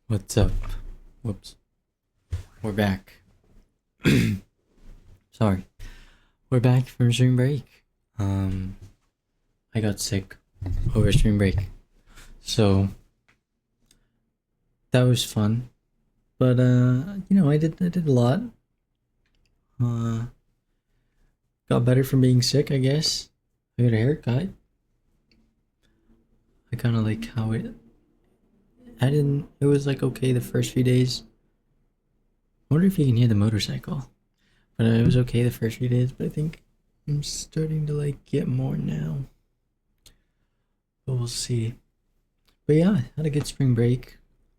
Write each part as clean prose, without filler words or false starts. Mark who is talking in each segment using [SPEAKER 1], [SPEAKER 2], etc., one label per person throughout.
[SPEAKER 1] What's up? Whoops. We're back. Sorry. We're back from spring break. I got sick over spring break. So that was fun. But I did a lot. Uh got better from being sick, I guess. I got a haircut. I kinda like how it was like okay the first few days. I wonder if you can hear the motorcycle. But it was okay the first few days, but I think I'm starting to like get more now. But we'll see. But yeah, had a good spring break.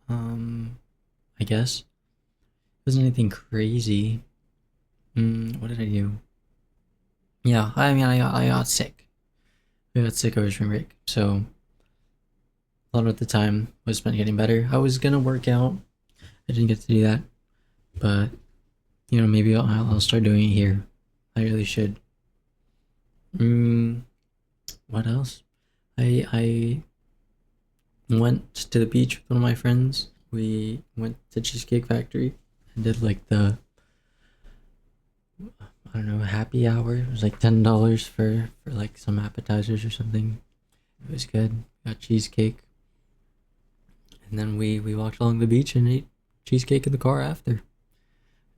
[SPEAKER 1] Um, I guess. Wasn't anything crazy. What did I do? Yeah, I mean, I got sick. I got sick over spring break, so a lot of the time was spent getting better. I was gonna work out. I didn't get to do that, but maybe I'll start doing it here. I really should. Mm, what else? I went to the beach with one of my friends. We went to Cheesecake Factory and did like the I don't know happy hour. It was like $10 for like some appetizers or something. It was good. Got cheesecake, and then we walked along the beach and ate cheesecake in the car after.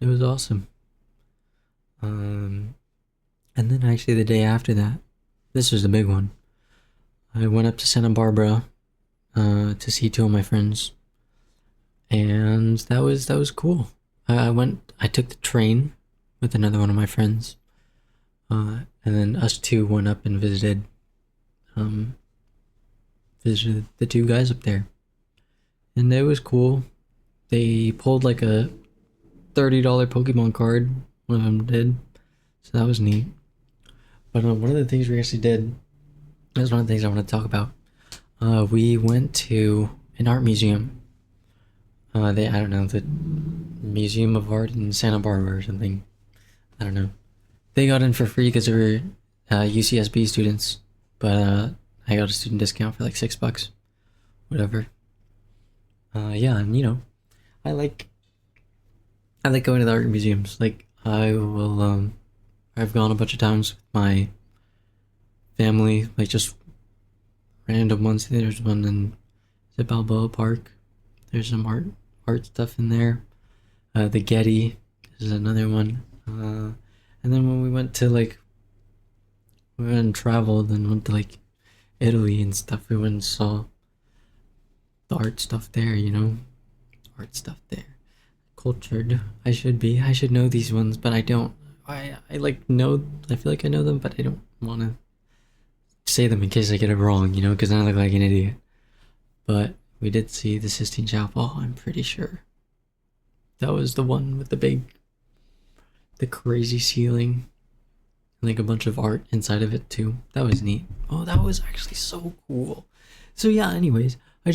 [SPEAKER 1] It was awesome. Um, and then actually the day after that, this was the big one. I went up to Santa Barbara to see two of my friends, and that was cool. I took the train with another one of my friends, and then us two went up and um visited the two guys up there, and it was cool. They pulled like a $30 Pokemon card. One of them did, so that was neat. But one of the things we actually did, that's one of the things I want to talk about. We went to an art museum. I don't know, the Museum of Art in Santa Barbara or something. I don't know. They got in for free because they were UCSB students, but I got a student discount for like $6, whatever. Yeah, and I like I like going to the art museums. Like I've gone a bunch of times with my family, like just random ones. There's one in Balboa Park. There's some art stuff in there. The Getty is another one. And then when we went and traveled and went to like Italy and stuff, we went and saw the art stuff there. Art stuff there. Cultured. I should know these ones, but I don't. I like know. I feel like I know them, but I don't want to say them in case I get it wrong. Because then I look like an idiot. But we did see the Sistine Chapel. I'm pretty sure that was the one with the crazy ceiling, and like a bunch of art inside of it too. That was neat. Oh, that was actually so cool. So yeah. Anyways, I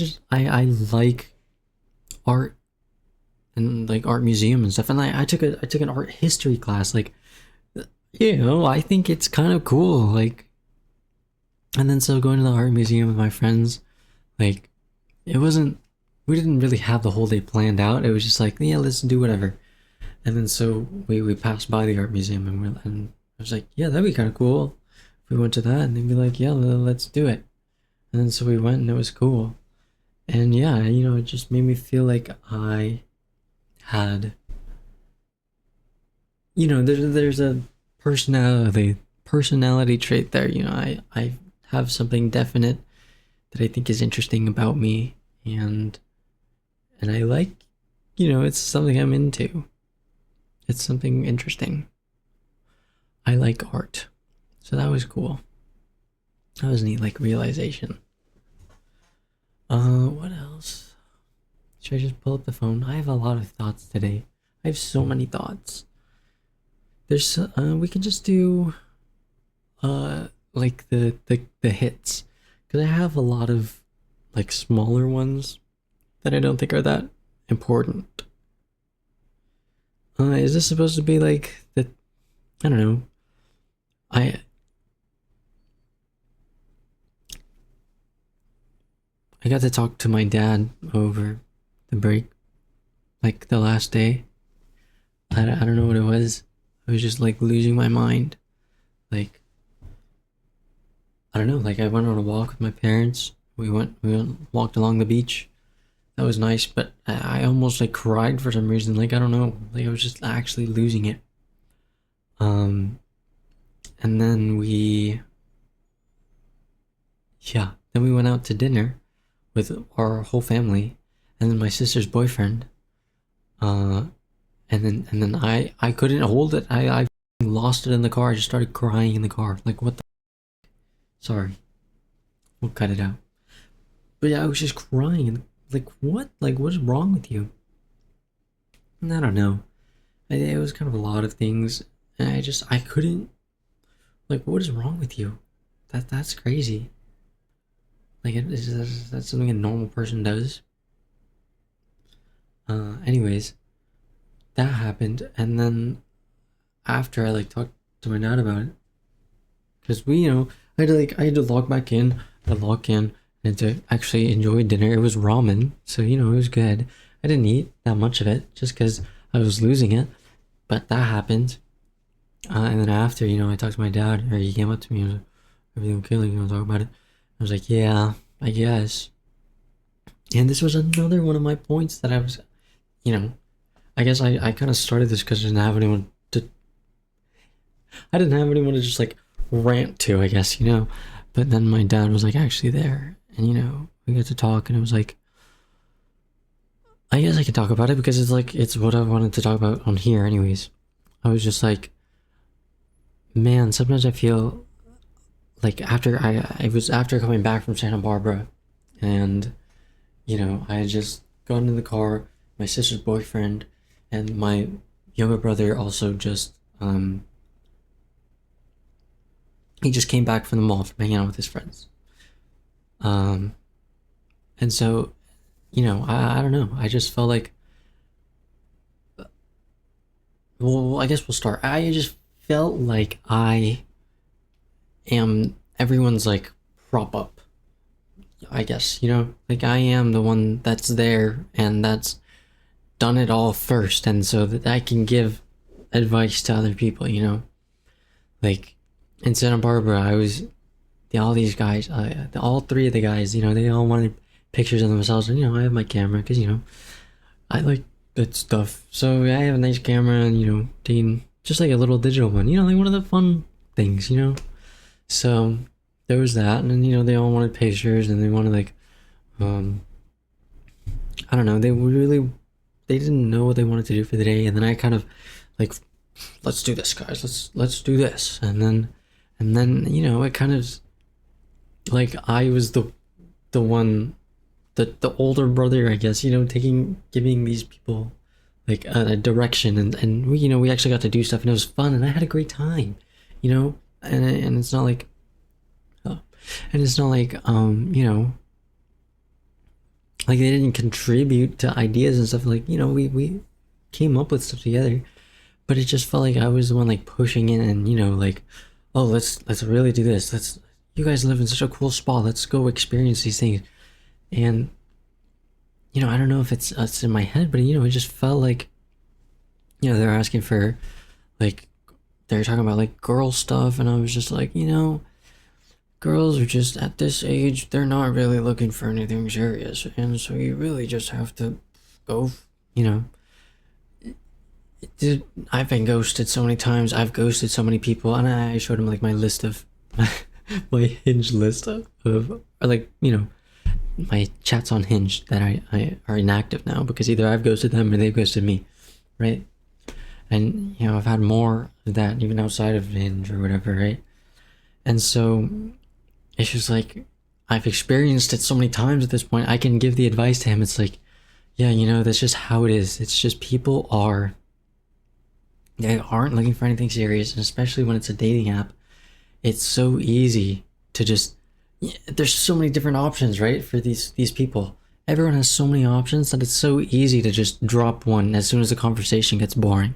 [SPEAKER 1] like art and like art museum and stuff. And I took an art history class. Like I think it's kind of cool. Like, and then so going to the art museum with my friends, like it wasn't. We didn't really have the whole day planned out. It was just like, yeah, let's do whatever. And then so we passed by the art museum and I was like, yeah, that'd be kind of cool. If we went to that and they'd be like, yeah, let's do it. And then so we went and it was cool. And yeah, it just made me feel like I had, there's a personality trait there. I have something definite that I think is interesting about me, and I like, it's something I'm into. It's something interesting. I like art. So that was cool. That was neat, like realization. What else? Should I just pull up the phone? I have a lot of thoughts today. I have so many thoughts. We can just do like the hits, because I have a lot of like smaller ones that I don't think are that important. Is this supposed to be like the? I don't know. I I got to talk to my dad over the break, like the last day. I don't know what it was. I was just like losing my mind. Like, I don't know, like I went on a walk with my parents. Walked along the beach. That was nice, but I almost like cried for some reason. Like, I don't know. Like, I was just actually losing it. Um, and then then we went out to dinner with our whole family, and then my sister's boyfriend. Uh, and then I couldn't hold it. I lost it in the car. I just started crying in the car. Like, what the? Sorry, we'll cut it out. But yeah, I was just crying. Like, what? Like, what's wrong with you? And I don't know. It was kind of a lot of things, and I couldn't. Like, what is wrong with you? That's crazy. Like, that's something a normal person does. Anyways, that happened, and then after I like talked to my dad about it, because I had to log back in, I had to log in, and to actually enjoy dinner. It was ramen, so it was good. I didn't eat that much of it just because I was losing it, but that happened. And then after, I talked to my dad, or he came up to me and was like, "Everything okay? Like, you want to talk about it?" I was like, "Yeah, I guess." And this was another one of my points that I was, I guess I kind of started this because I didn't have anyone to just like rant to, I guess. But then my dad was like actually there, and we got to talk, and it was like, I guess I can talk about it because it's what I wanted to talk about on here, anyways. I was just like, man, sometimes I feel like after coming back from Santa Barbara, and I had just gotten in the car, my sister's boyfriend, and my younger brother also just he just came back from the mall from hanging out with his friends. And so, I don't know. I just felt like, well, I guess we'll start. I just felt like I am everyone's like prop up. I guess, like I am the one that's there and that's done it all first, and so that I can give advice to other people. Like in Santa Barbara, all these guys, all three of the guys, they all wanted pictures of themselves, and I have my camera because I like that stuff. So I have a nice camera, and taking just like a little digital one, like one of the fun things. So there was that, and then they all wanted pictures, and they wanted like, I don't know, they didn't know what they wanted to do for the day, and then I kind of like, let's do this, guys, let's do this, and then it kind of like I was the one, the older brother, I guess, giving these people like a direction, and we actually got to do stuff, and it was fun, and I had a great time, and it's not like, like they didn't contribute to ideas and stuff, like, we came up with stuff together, but it just felt like I was the one like pushing in, and like, oh, let's really do this, you guys live in such a cool spot, let's go experience these things. And I don't know if it's in my head, but it just felt like, they're asking for like, they're talking about like girl stuff, and I was just like, girls are just at this age, they're not really looking for anything serious, and so you really just have to go, Dude, I've been ghosted so many times, I've ghosted so many people, and I showed him like my list of my Hinge list of or like, my chats on Hinge that I are inactive now because either I've ghosted them or they've ghosted me, right? And I've had more of that even outside of Hinge or whatever, right? And so it's just like, I've experienced it so many times at this point, I can give the advice to him. It's like, yeah, that's just how it is. It's just they aren't looking for anything serious, and especially when it's a dating app, it's so easy to just, there's so many different options, right, for these people. Everyone has so many options that it's so easy to just drop one as soon as the conversation gets boring,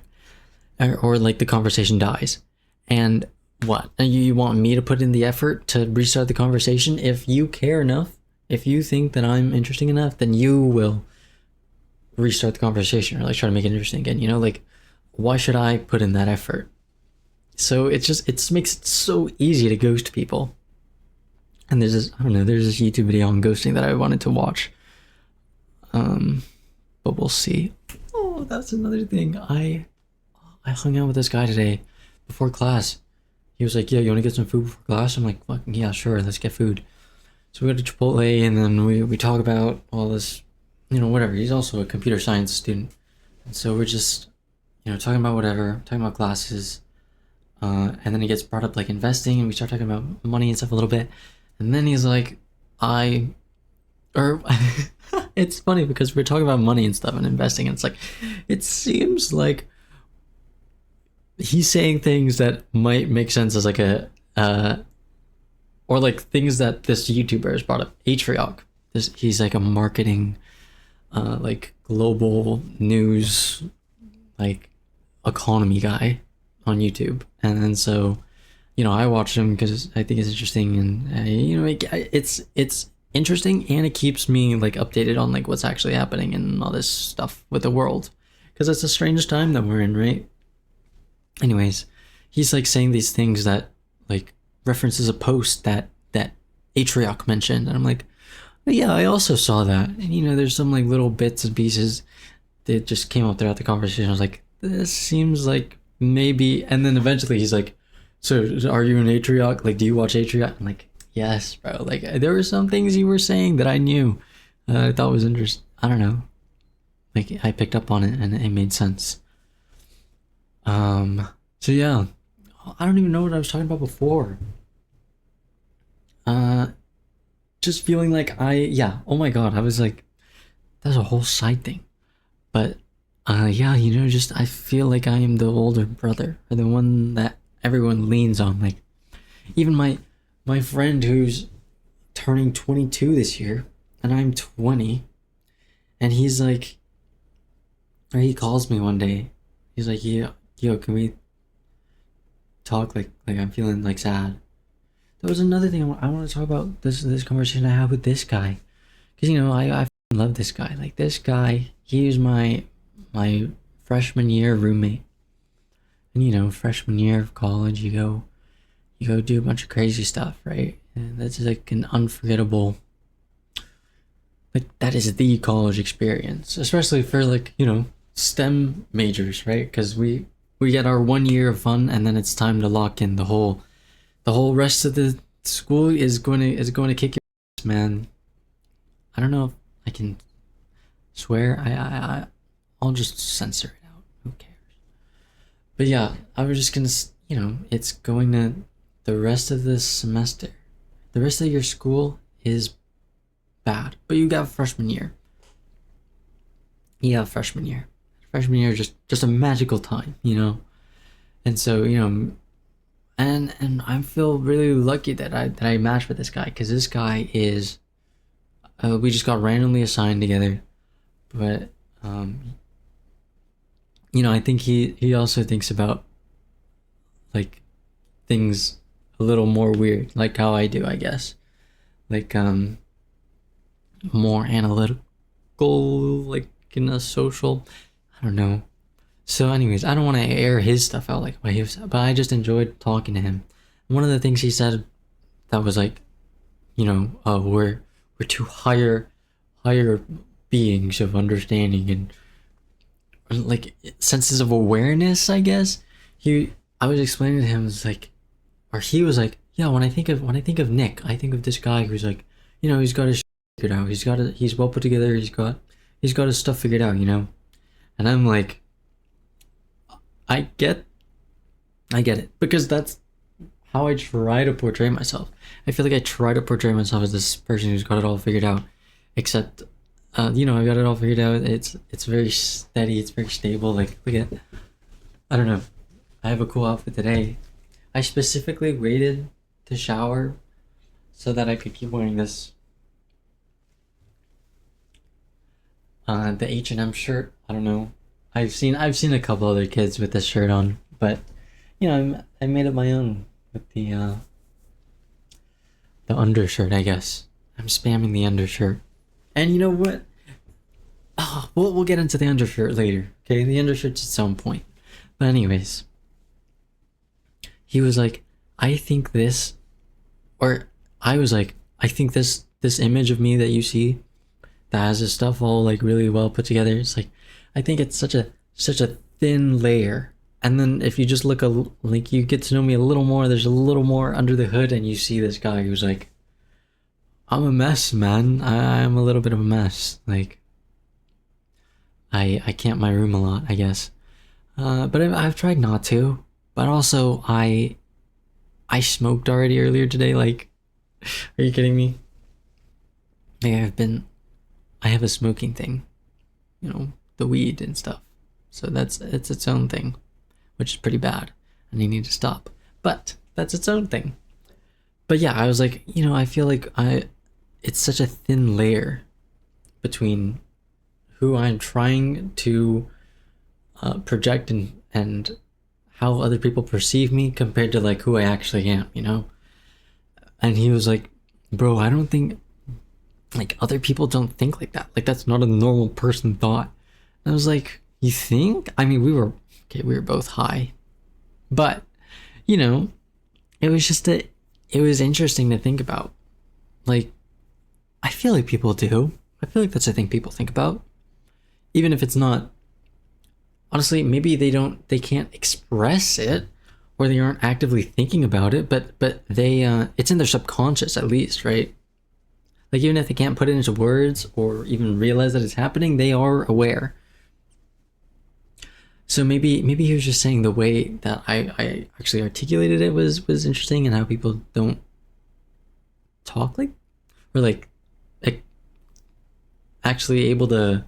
[SPEAKER 1] or like the conversation dies. And what? And you want me to put in the effort to restart the conversation? If you care enough, if you think that I'm interesting enough, then you will restart the conversation or like try to make it interesting again. You know, like why should I put in that effort? So it just makes it so easy to ghost people. And there's this, I don't know, there's this YouTube video on ghosting that I wanted to watch. But we'll see. Oh, that's another thing. I hung out with this guy today before class. He was like, "Yeah, you want to get some food before class?" I'm like, "Fucking yeah, sure, let's get food." So we go to Chipotle and then we talk about all this, you know, whatever. He's also a computer science student, and so we're just, you know, talking about whatever, talking about classes. And then he gets brought up like investing, and we start talking about money and stuff a little bit. And then he's like, or it's funny because we're talking about money and stuff and investing, and it's like, it seems like he's saying things that might make sense as like or like things that this YouTuber has brought up, Atrioc. He's like a marketing, like global news, like economy guy on YouTube, and then so, you know, I watch him because I think it's interesting, and you know, it's interesting, and it keeps me like updated on like what's actually happening and all this stuff with the world, because it's a strange time that we're in, right? Anyways, he's like saying these things that like references a post that Atrioc mentioned, and I'm like, "Oh, yeah, I also saw that." And you know, there's some like little bits and pieces that just came up throughout the conversation. I was like, this seems like maybe, and then eventually he's like, "So are you an Atrioc? Like, do you watch Atrioc?" I'm like, "Yes, bro." Like, there were some things you were saying that I knew, I thought was interesting. I don't know, like I picked up on it and it made sense. So yeah, I don't even know what I was talking about before. Uh, just feeling like yeah, oh my god, I was like, that's a whole side thing. But, yeah, you know, just I feel like I am the older brother, or the one that everyone leans on. Like, even my friend who's turning 22 this year, and I'm 20, and he's like, or he calls me one day, he's like, "Yeah, yo, can we talk? Like I'm feeling like sad." That was another thing I want to talk about. This conversation I had with this guy, because you know, I love this guy. Like, this guy, he was my freshman year roommate, and you know, freshman year of college, you go do a bunch of crazy stuff, right? And that's like an unforgettable, like that is the college experience, especially for like, you know, STEM majors, right? Because we get our 1 year of fun, and then it's time to lock in the whole rest of the school is going to kick your ass, man. I don't know if I can swear. I'll just censor it out. Who cares? But yeah, I was just gonna, you know, it's going to, the rest of this semester, the rest of your school is bad, but you got freshman year. You have freshman year. Freshman year is just a magical time, you know. And so, you know, and I feel really lucky that I matched with this guy, because this guy is, we just got randomly assigned together, but you know, I think he also thinks about like things a little more weird, like how I do, I guess. Like more analytical, like in a social, I don't know. So anyways, I don't want to air his stuff out like what he was, but I just enjoyed talking to him. One of the things he said that was like, you know, we're two higher beings of understanding and like senses of awareness, I guess. I was explaining to him, it's like, or he was like, yeah, when I think of Nick, I think of this guy who's like, you know, he's got his figured out. He's well put together. He's got his stuff figured out, you know. And I'm like, I get it, because that's how I try to portray myself. I feel like I try to portray myself as this person who's got it all figured out, except, you know, I've got it all figured out. It's very steady. It's very stable. Like, look at, I don't know. I have a cool outfit today. I specifically waited to shower so that I could keep wearing this, the H&M shirt. I don't know. I've seen a couple other kids with this shirt on, but you know, I made it my own with the undershirt, I guess. I'm spamming the undershirt. And you know what? Oh, we'll get into the undershirt later. Okay, the undershirt's at some point. But anyways, he was like, I think this, or I was like, I think this image of me that you see that has this stuff all like really well put together. It's like, I think it's such a thin layer. And then if you just look like you get to know me a little more, there's a little more under the hood, and you see this guy who's like, I'm a mess, man. I'm a little bit of a mess. Like, I camp my room a lot, I guess. But I've tried not to. But also, I smoked already earlier today. Like, are you kidding me? Like, I have a smoking thing, you know, the weed and stuff. So it's its own thing, which is pretty bad, and you need to stop. But that's its own thing. But yeah, I was like, you know, I feel like it's such a thin layer between who I'm trying to project and how other people perceive me compared to like who I actually am, you know? And he was like, bro, I don't think like other people don't think like that. Like that's not a normal person thought. And I was like, you think? I mean, we were both high. But, you know, it was just it was interesting to think about. Like, I feel like people do. I feel like that's a thing people think about. Even if it's not, honestly, maybe they can't express it, or they aren't actively thinking about it, but they it's in their subconscious at least, right? Like even if they can't put it into words or even realize that it's happening, they are aware. So maybe he was just saying the way that I actually articulated it was interesting, and how people don't talk like, or like actually able to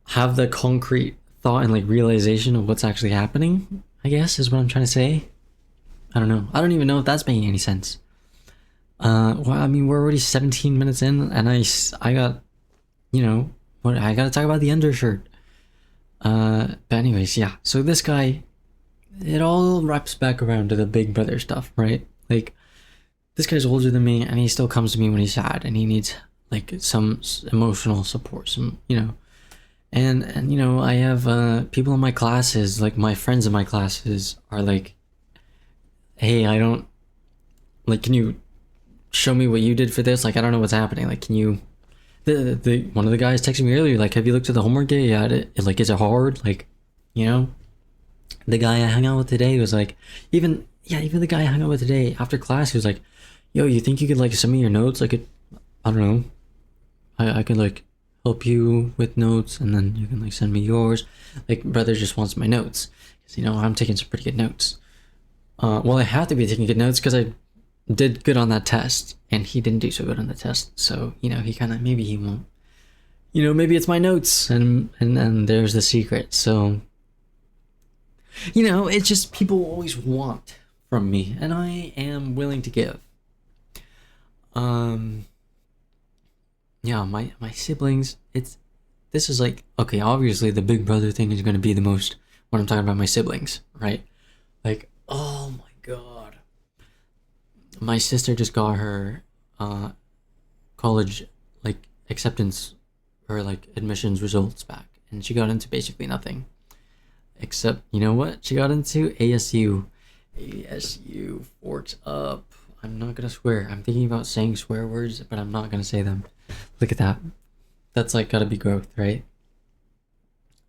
[SPEAKER 1] have the concrete thought and like realization of what's actually happening, I guess is what I'm trying to say. I don't know. I don't even know if that's making any sense. Well, I mean, we're already 17 minutes in, and I got, you know, what I gotta talk about the undershirt. But anyways, yeah. So this guy, it all wraps back around to the big brother stuff, right? Like, this guy's older than me, and he still comes to me when he's sad, and he needs like some emotional support, some, you know. And you know, I have people in my classes, like my friends in my classes are like, hey, I don't like, can you show me what you did for this? Like, I don't know what's happening. Like, can you, the one of the guys texted me earlier, like, have you looked at the homework yet? Yeah, like, is it hard? Like, you know, the guy I hung out with today was like, even the guy I hung out with today after class, he was like, yo, you think you could like send me your notes? Like, I don't know, I could like help you with notes, and then you can like send me yours. Like, brother just wants my notes, because you know I'm taking some pretty good notes. Well, I have to be taking good notes because I did good on that test, and he didn't do so good on the test. So you know, he kind of, maybe he won't. You know, maybe it's my notes, and there's the secret. So you know, it's just people always want from me, and I am willing to give. Yeah, my siblings, this is like, okay, obviously the big brother thing is going to be the most when I'm talking about my siblings, right? Like, oh my god, my sister just got her college like acceptance or like admissions results back, and she got into basically nothing, except, you know what she got into? ASU forks up. I'm not gonna swear. I'm thinking about saying swear words, but I'm not gonna say them. Look at that. That's like gotta be growth, right?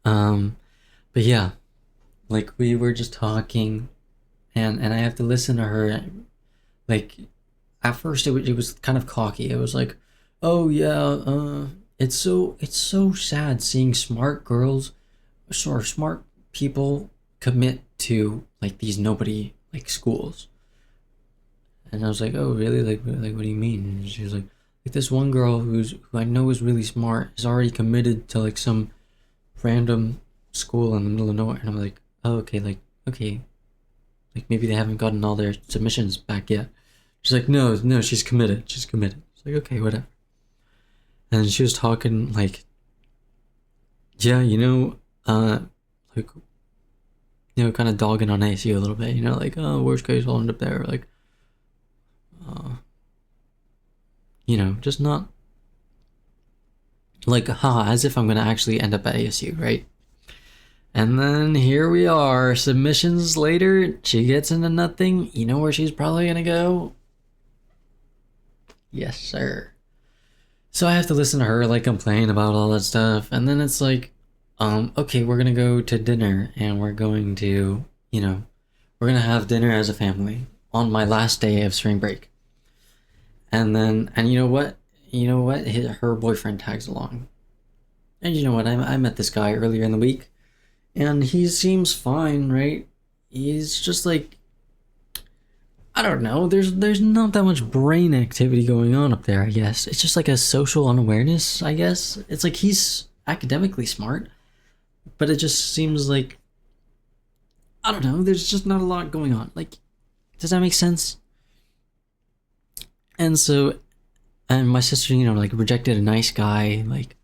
[SPEAKER 1] But yeah, like we were just talking, and I have to listen to her. Like, at first it was kind of cocky. It was like, oh yeah, it's so sad seeing smart girls or smart people commit to like these nobody like schools. And I was like, oh really? Like what do you mean? And she was like this one girl who I know is really smart is already committed to like some random school in the middle of nowhere. And I'm like, oh okay, like okay, like maybe they haven't gotten all their submissions back yet. She's like, no, she's committed. She's committed. It's like, okay, whatever. And she was talking like, yeah, you know, like, you know, kind of dogging on ASU a little bit, you know, like, oh, worst case, I'll end up there, like, you know, just not Like, haha, as if I'm gonna actually end up at ASU, right? And then here we are, submissions later, she gets into nothing. You know where she's probably gonna go? Yes, sir. So I have to listen to her like complain about all that stuff, and then it's like, okay, we're gonna go to dinner, and we're going to, we're gonna have dinner as a family on my last day of spring break. And then, and you know what? Her boyfriend tags along. And you know what? I met this guy earlier in the week, and he seems fine, right? He's just like, I don't know. There's not that much brain activity going on up there, I guess. It's just like a social unawareness, I guess. It's like he's academically smart, but it just seems like, I don't know, there's just not a lot going on. Like, does that make sense? And so, and my sister, like rejected a nice guy, like,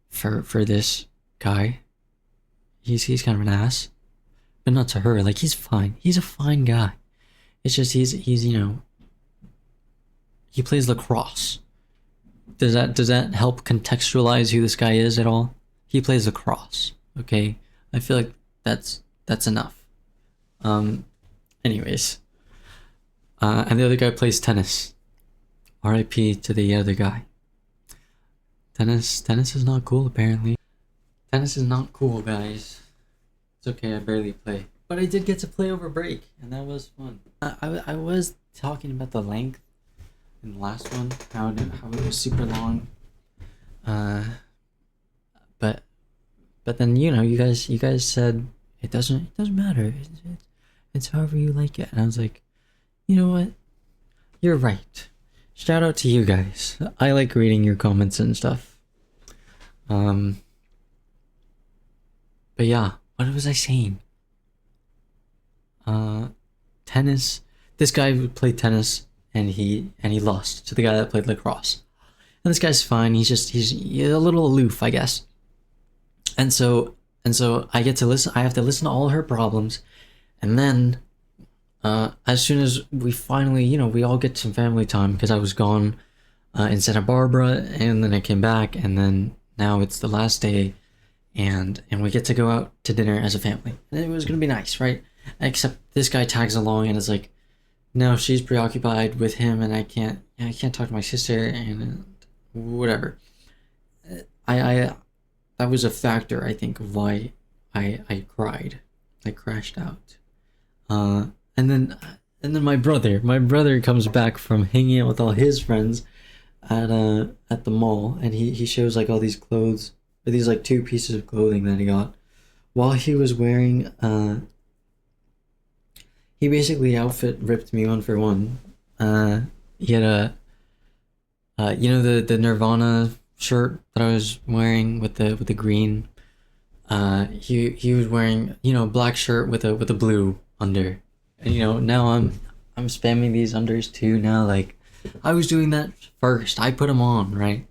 [SPEAKER 1] for this guy. He's kind of an ass, but not to her. Like, he's fine. He's a fine guy. It's just he's he plays lacrosse. Does that help contextualize who this guy is at all? He plays lacrosse. Okay, I feel like that's enough. Anyways, and the other guy plays tennis. R.I.P. to the other guy. Tennis is not cool apparently. Tennis is not cool, guys. It's okay, I barely play. But I did get to play over break, and that was fun. I was talking about the length in the last one, how it was super long. But then you guys said it doesn't matter. It's however you like it, and I was like, you know what? You're right. Shout out to you guys. I like reading your comments and stuff. But yeah, what was I saying? Tennis. This guy played tennis, and he lost to the guy that played lacrosse. And this guy's fine. He's a little aloof, I guess. And so I get to listen. I have to listen to all her problems, and then, as soon as we finally, we all get some family time because I was gone in Santa Barbara, and then I came back, and then now it's the last day, and we get to go out to dinner as a family. And it was gonna be nice, right? Except this guy tags along and is like, no, she's preoccupied with him, and I can't talk to my sister, and whatever. I that was a factor, I think, of why I cried. I crashed out. And then my brother comes back from hanging out with all his friends at the mall, and he shows like all these clothes, or these like 2 pieces of clothing that he got while he was wearing he basically outfit ripped me one for one. He had a the Nirvana shirt that I was wearing with the green. He was wearing a black shirt with a blue under. And now I'm spamming these unders too now. Like, I was doing that first. I put them on, right?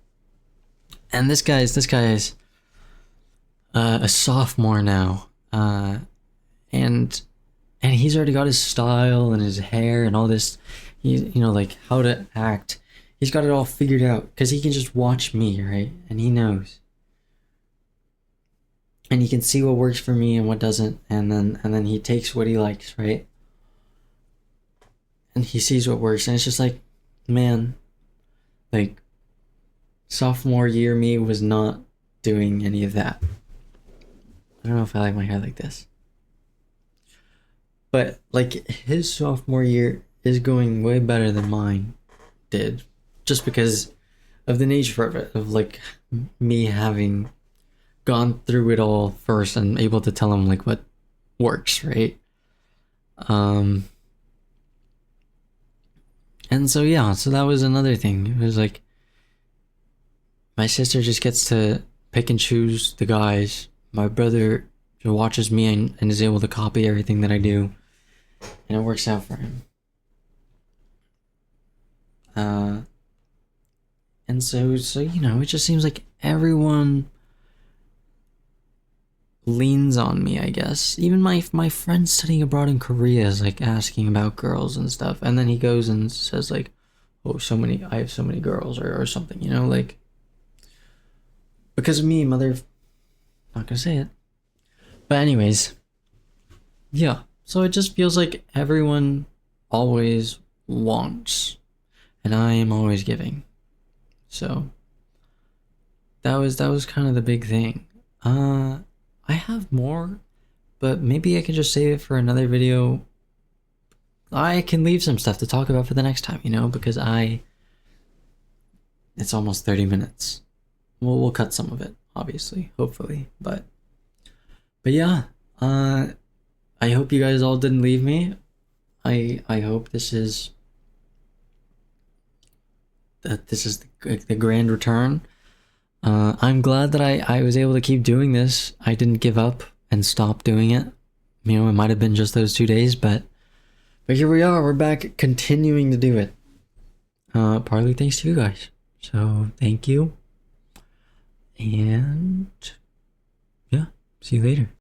[SPEAKER 1] And this guy is a sophomore now. And he's already got his style and his hair and all this, like how to act. He's got it all figured out because he can just watch me, right? And he knows. And he can see what works for me and what doesn't, and then he takes what he likes, right? And he sees what works, and it's just like, man, like, sophomore year me was not doing any of that. I don't know if I like my hair like this. But, like, his sophomore year is going way better than mine did. Just because of the nature of it. Of, like, me having gone through it all first and able to tell him, like, what works, right? And so, yeah. So that was another thing. It was, like, my sister just gets to pick and choose the guys. My brother watches me and is able to copy everything that I do. And it works out for him. And so it just seems like everyone leans on me, I guess. Even my friend studying abroad in Korea is like asking about girls and stuff, and then he goes and says like, "Oh, I have so many girls," or something, like. Because of me, mother. Not gonna say it. But anyways, yeah. So it just feels like everyone always wants, and I am always giving. So that was kind of the big thing. I have more, but maybe I can just save it for another video. I can leave some stuff to talk about for the next time, because it's almost 30 minutes. We'll cut some of it, obviously, hopefully, but yeah, I hope you guys all didn't leave me. I hope this is the grand return. I'm glad that I was able to keep doing this. I didn't give up and stop doing it. It might have been just those 2 days, but here we are. We're back, continuing to do it. Partly thanks to you guys. So thank you, and yeah, see you later.